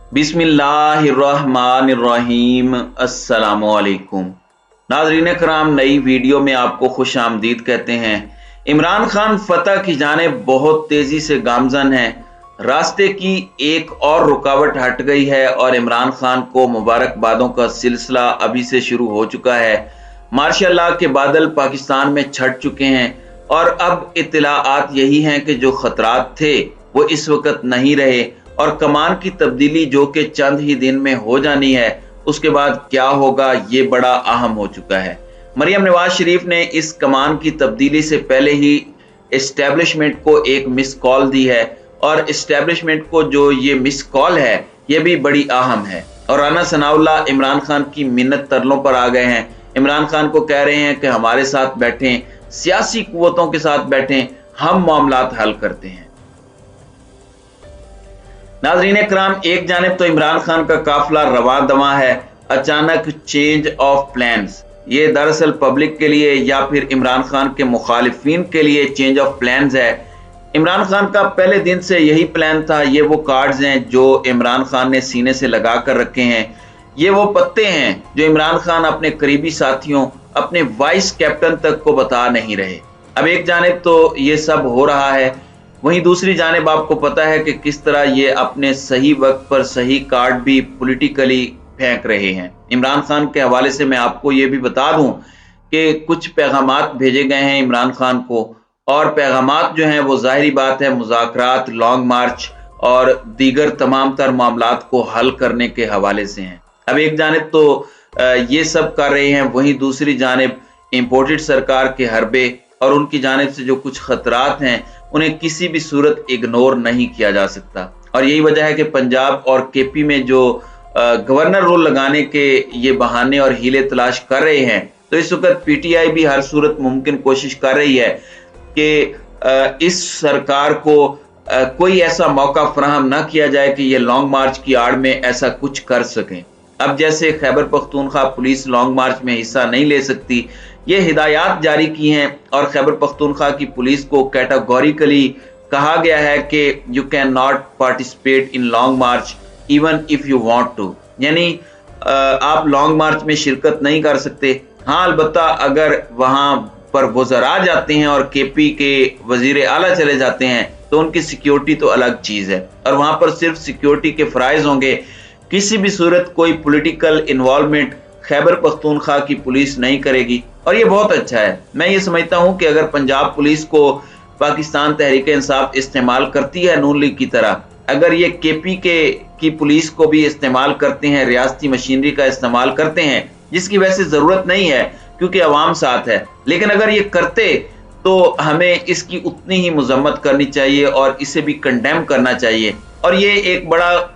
बिस्मिल्लाहिर्रहमानिर्रहीम। अस्सलामुअलैकुम नाज़रीन कराम, नई वीडियो में आपको खुश आमदीद कहते हैं। इमरान खान फतह की जानिब बहुत तेज़ी से गामजन हैं। रास्ते की एक और रुकावट हट गई है और इमरान खान को मुबारकबादों का सिलसिला अभी से शुरू हो चुका है। मार्शल के बादल पाकिस्तान में छट चुके हैं और अब इत्तलाआत यही हैं कि जो खतरात थे वो इस वक्त नहीं रहे और कमान की तब्दीली जो कि चंद ही दिन में हो जानी है, उसके बाद क्या होगा ये बड़ा अहम हो चुका है। मरियम नवाज शरीफ ने इस कमान की तब्दीली से पहले ही इस्टेब्लिशमेंट को एक मिस कॉल दी है और इस्टेब्लिशमेंट को जो ये मिस कॉल है ये भी बड़ी अहम है। और राना सनाउल्लाह इमरान खान की मिन्नत तरलों पर आ गए हैं। इमरान खान को कह रहे हैं कि हमारे साथ बैठें, सियासी कुव्वतों के साथ बैठें, हम मामलात हल करते हैं। नाज़रीन कराम, एक जानिब तो इमरान खान का काफिला रवा दवा है, अचानक चेंज ऑफ प्लान्स। ये दरअसल पब्लिक के लिए या फिर इमरान खान के मुखालिफिन के लिए चेंज ऑफ प्लान्स है। इमरान खान का पहले दिन से यही प्लान था। ये वो कार्ड्स हैं जो इमरान खान ने सीने से लगा कर रखे हैं। ये वो पत्ते हैं जो इमरान खान अपने करीबी साथियों, अपने वाइस कैप्टन तक को बता नहीं रहे। अब एक जानिब तो ये सब हो रहा है, वहीं दूसरी जानिब आपको पता है कि किस तरह ये अपने सही वक्त पर सही कार्ड भी पॉलिटिकली फेंक रहे हैं। इमरान खान के हवाले से मैं आपको ये भी बता दूं कि कुछ पैगामात भेजे गए हैं इमरान खान को, और पैगामात जो हैं वो जाहिरी बात है मुज़ाकरात, लॉन्ग मार्च और दीगर तमाम तर मामलात को हल करने के हवाले से हैं। अब एक जानिब तो ये सब कर रहे हैं, वहीं दूसरी जानिब इम्पोर्टेड सरकार के हरबे और उनकी जानिब से जो कुछ खतरात हैं उन्हें किसी भी सूरत इग्नोर नहीं किया जा सकता। और यही वजह है कि पंजाब और केपी में जो गवर्नर रोल लगाने के ये बहाने और हीले तलाश कर रहे हैं, तो इस वक्त पीटीआई भी हर सूरत मुमकिन कोशिश कर रही है कि इस सरकार को कोई ऐसा मौका फराहम ना किया जाए कि ये लॉन्ग मार्च की आड़ में ऐसा कुछ कर सकें। अब जैसे खैबर पख्तूनख्वा पुलिस लॉन्ग मार्च में हिस्सा नहीं ले सकती, ये हिदायत जारी की हैं और खैबर पख्तूनख्वा की पुलिस को कैटेगोरिकली कहा गया है कि you can not participate in long march even if you want to, यानी आप लॉन्ग मार्च में शिरकत नहीं कर सकते। हाँ, अलबत्ता अगर वहां पर वज़रा जाते हैं और केपी के वजीर आला चले जाते हैं तो उनकी सिक्योरिटी तो अलग चीज है और वहां पर सिर्फ सिक्योरिटी के फराइज होंगे। किसी भी सूरत कोई पॉलिटिकल इन्वॉल्वमेंट खैबर पख्तूनख्वा की पुलिस नहीं करेगी और ये बहुत अच्छा है। मैं ये समझता हूं कि अगर पंजाब पुलिस को पाकिस्तान तहरीक इंसाफ इस्तेमाल करती है नून लीग की तरह, अगर ये केपी की पुलिस को भी इस्तेमाल करते हैं, रियासती मशीनरी का इस्तेमाल करते हैं, जिसकी वैसे जरूरत नहीं है क्योंकि अवाम साथ है, लेकिन अगर ये करते तो हमें इसकी उतनी ही मजम्मत करनी चाहिए और इसे भी कंडेम करना चाहिए। और ये एक बड़ा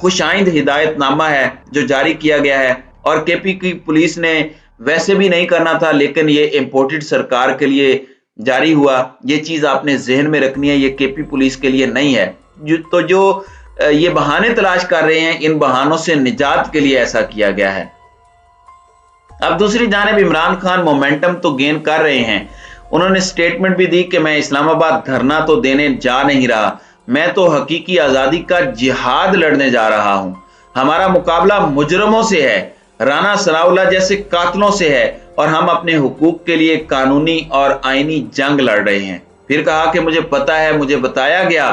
खुशाइंद हिदायतनामा है जो जारी किया गया है और केपी की पुलिस ने वैसे भी नहीं करना था, लेकिन ये इम्पोर्टेड सरकार के लिए जारी हुआ। ये चीज आपने जहन में रखनी है, ये केपी पुलिस के लिए नहीं है। तो जो ये बहाने तलाश कर रहे हैं, इन बहानों से निजात के लिए ऐसा किया गया है। अब दूसरी जानिब इमरान खान मोमेंटम तो गेन कर रहे हैं। उन्होंने स्टेटमेंट भी दी कि मैं इस्लामाबाद धरना तो देने जा नहीं रहा, मैं तो हकीकी आजादी का जिहाद लड़ने जा रहा हूं। हमारा मुकाबला मुजरमों से है, राना सनाउल्लाह जैसे कातलों से है और हम अपने हुकूक के लिए कानूनी और आईनी जंग लड़ रहे हैं। फिर कहा कि मुझे पता है, मुझे बताया गया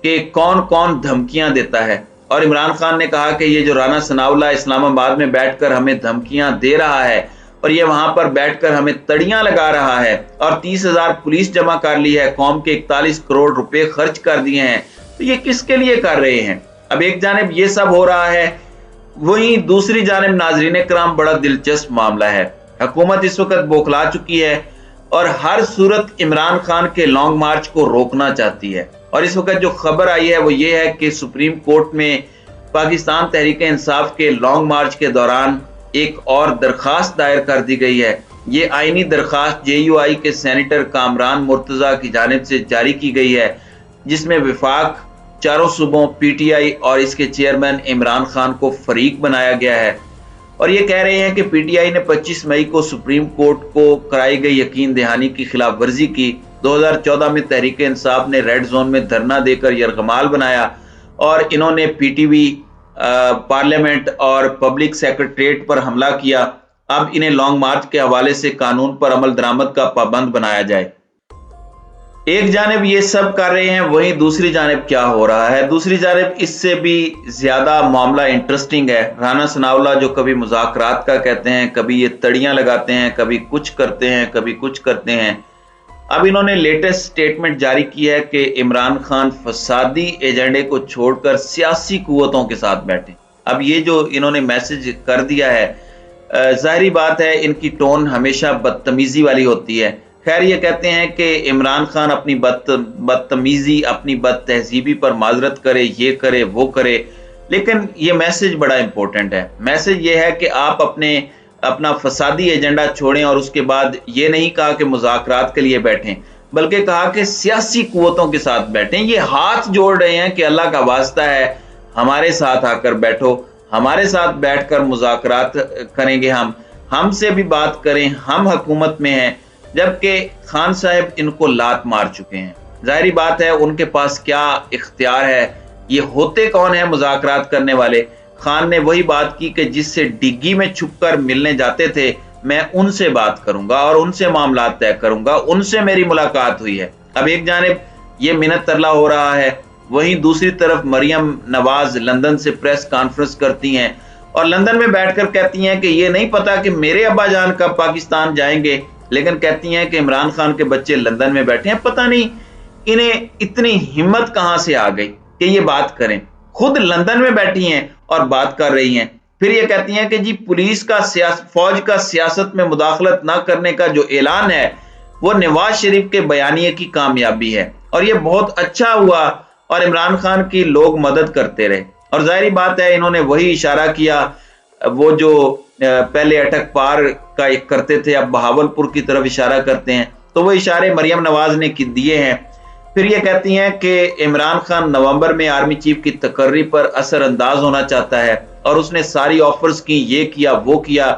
कि कौन कौन धमकियां देता है। और इमरान खान ने कहा कि ये जो राना सनाउल्लाह इस्लामाबाद में बैठकर हमें धमकियां दे रहा है और ये वहां पर बैठकर हमें तड़ियां लगा रहा है और 30,000 पुलिस जमा कर ली है, कौम के 41 करोड़ रुपए खर्च कर दिए हैं, तो ये किसके लिए कर रहे हैं। अब एक जानिब ये सब हो रहा है, वहीं दूसरी जानिब नाजरीन कराम बड़ा दिलचस्प मामला है। हुकूमत इस वक्त बौखला चुकी है और हर सूरत इमरान खान के लॉन्ग मार्च को रोकना चाहती है। और इस वक्त जो खबर आई है वो ये है कि सुप्रीम कोर्ट में पाकिस्तान तहरीक इंसाफ के लॉन्ग मार्च के दौरान एक और दरखास्त दायर कर दी गई है। ये आईनी दरखास्त JUI के सेनेटर कामरान मुर्तजा की जानिब से जारी की गई है, जिसमें विफाक, चारों सूबों, PTI और इसके चेयरमैन इमरान खान को फरीक बनाया गया है। और ये कह रहे हैं कि PTI ने 25 मई को सुप्रीम कोर्ट को कराई गई यकीन दहानी की खिलाफ वर्जी की। 2014 में तहरीक इंसाफ ने रेड जोन में धरना देकर यरगमाल बनाया और इन्होंने PTV पार्लियामेंट और पब्लिक सेक्रेटरीट पर हमला किया, अब इन्हें लॉन्ग मार्च के हवाले से कानून पर अमल दरामद का पाबंद बनाया जाए। एक जानिब ये सब कर रहे हैं, वहीं दूसरी जानिब क्या हो रहा है? दूसरी जानिब इससे भी ज्यादा मामला इंटरेस्टिंग है। राना सनाउल्लाह जो कभी मुज़ाकरात का कहते हैं, कभी ये तड़ियां लगाते हैं, कभी कुछ करते हैं, कभी कुछ करते हैं। अब इन्होंने लेटेस्ट स्टेटमेंट जारी की है कि इमरान खान फसादी एजेंडे को छोड़कर सियासी कुव्वतों के साथ बैठे। अब ये जो इन्होंने मैसेज कर दिया है, जाहिर बात है इनकी टोन हमेशा बदतमीजी वाली होती है। खैर, ये कहते हैं कि इमरान खान अपनी बदतमीजी, अपनी बदतहजीबी पर माजरत करे, ये करे, वो करे, लेकिन ये मैसेज बड़ा इंपॉर्टेंट है। मैसेज ये है कि आप अपना फसादी एजेंडा छोड़ें और उसके बाद ये नहीं कहा कि मुज़ाकरात के लिए बैठें, बल्कि कहा कि सियासी कुव्वतों के साथ बैठें। ये हाथ जोड़ रहे हैं कि अल्लाह का वास्ता है, हमारे साथ आकर बैठो, हमारे साथ बैठकर मुज़ाकरात करेंगे, हमसे भी बात करें, हम हुकूमत में हैं। जबकि खान साहब इनको लात मार चुके हैं। जाहिर बात है उनके पास क्या इख्तियार है, ये होते कौन है मुज़ाकरात करने वाले? खान ने वही बात की कि जिससे डिग्गी में छुपकर मिलने जाते थे, मैं उनसे बात करूंगा और उनसे मामला तय करूंगा, उनसे मेरी मुलाकात हुई है। अब एक जानिब ये मिन्नत तरला हो रहा है, वहीं दूसरी तरफ मरियम नवाज लंदन से प्रेस कॉन्फ्रेंस करती हैं और लंदन में बैठकर कहती हैं कि ये नहीं पता कि मेरे अब्बा जान कब पाकिस्तान जाएंगे, लेकिन कहती हैं कि इमरान खान के बच्चे लंदन में बैठे हैं। पता नहीं इन्हें इतनी हिम्मत कहां से आ गई कि ये बात करें। खुद लंदन में बैठी हैं और बात कर रही हैं। फिर ये कहती हैं कि जी पुलिस का फौज का सियासत में मुदाखलत ना करने का जो ऐलान है वो नवाज शरीफ के बयानिए की कामयाबी है और ये बहुत अच्छा हुआ और इमरान खान की लोग मदद करते रहे। और जाहिर बात है इन्होंने वही इशारा किया, वो जो पहले अटक पार का एक करते थे, अब बहावलपुर की तरफ इशारा करते हैं, तो वो इशारे मरियम नवाज ने दिए हैं। फिर ये कहती हैं कि इमरान खान नवंबर में आर्मी चीफ की तकर्री पर असरअंदाज होना चाहता है और उसने सारी ऑफर्स की, ये किया, वो किया,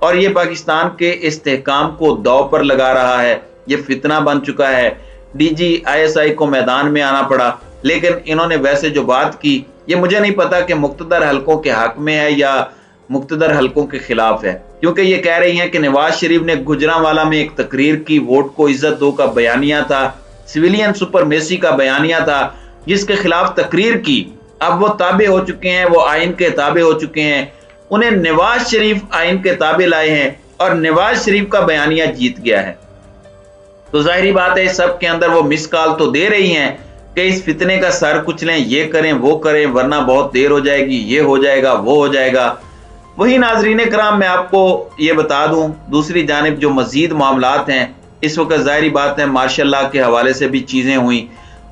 और ये पाकिस्तान के इस्तेहकाम को दांव पर लगा रहा है। ये फितना बन चुका है। डीजी ISI को मैदान में आना पड़ा, लेकिन इन्होंने वैसे जो बात की, ये मुझे नहीं पता कि मुख्तदर हलकों के हक में है या मुख्तदर हलकों के खिलाफ है, क्योंकि ये कह रही हैं कि नवाज शरीफ ने गुजरांवाला में एक तकरीर की, वोट को इज्जत दो का बयानिया था, सिविलियन सुपरमेसी का बयानिया था, जिसके खिलाफ तकरीर की। अब वो ताबे हो चुके हैं, वो आइन के ताबे हो चुके हैं, उन्हें नवाज शरीफ आइन के ताबे लाए हैं और नवाज शरीफ का बयानिया जीत गया है। तो जाहिर बात है इस सब के अंदर वो मिस कॉल तो दे रही हैं कि इस फितने का सर कुचलें, ये करें, वो करें, वरना बहुत देर हो जाएगी, ये हो जाएगा, वो हो जाएगा। वही नाजरीन कराम, मैं आपको ये बता दूं, दूसरी जानिब जो मजीद मामलात हैं इस वक्त, जाहिर बात है मार्शल के हवाले से भी चीजें हुई।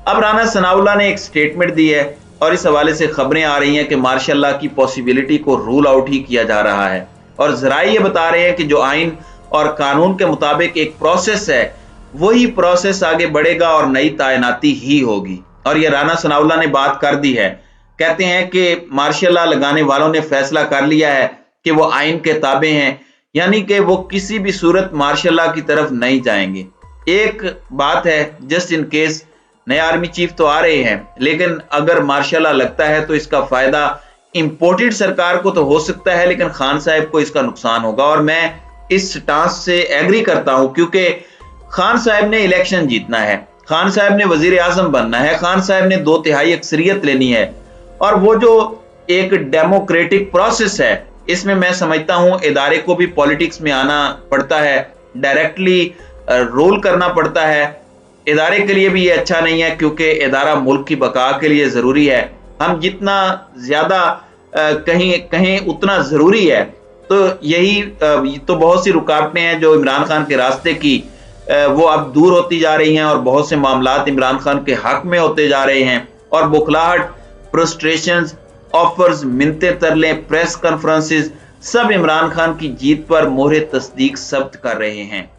अब राना सनाउल्लाह ने एक स्टेटमेंट दी है और इस हवाले से खबरें आ रही हैं कि मार्शल की पॉसिबिलिटी को रूल आउट ही किया जा रहा है और जराए ये बता रहे हैं कि जो आइन और कानून के मुताबिक एक प्रोसेस है, वही प्रोसेस आगे बढ़ेगा और नई तैनाती ही होगी। और ये राना सनाउल्लाह ने बात कर दी है। कहते हैं कि मार्शल लगाने वालों ने फैसला कर लिया है कि वो आइन के ताबे हैं, यानी कि वो किसी भी सूरत मार्शल की तरफ नहीं जाएंगे। एक बात है, जस्ट इन केस नए आर्मी चीफ तो आ रहे हैं, लेकिन अगर मार्शल लगता है तो इसका फायदा इंपोर्टेड सरकार को तो हो सकता है, लेकिन खान साहब को इसका नुकसान होगा। और मैं इस स्टांस से एग्री करता हूं, क्योंकि खान साहब ने इलेक्शन जीतना है, खान साहब ने वजीर आजम बनना है, खान साहब ने 2/3 अक्सरियत लेनी है, और वो जो एक डेमोक्रेटिक प्रोसेस है, इसमें मैं समझता हूं इदारे को भी पॉलिटिक्स में आना पड़ता है, डायरेक्टली रोल करना पड़ता है। इदारे के लिए भी ये अच्छा नहीं है, क्योंकि इदारा मुल्क की बका के लिए जरूरी है। हम जितना ज्यादा कहीं उतना जरूरी है। तो यही तो बहुत सी रुकावटें हैं जो इमरान खान के रास्ते की वो अब दूर होती जा रही हैं और बहुत से मामलात इमरान खान के हक में होते जा रहे हैं। और बुखलाहट, फ्रस्ट्रेशंस, ऑफर्स, मिन्नते तरले, प्रेस कॉन्फ्रेंसेस सब इमरान खान की जीत पर मोहरे तस्दीक सब्त कर रहे हैं।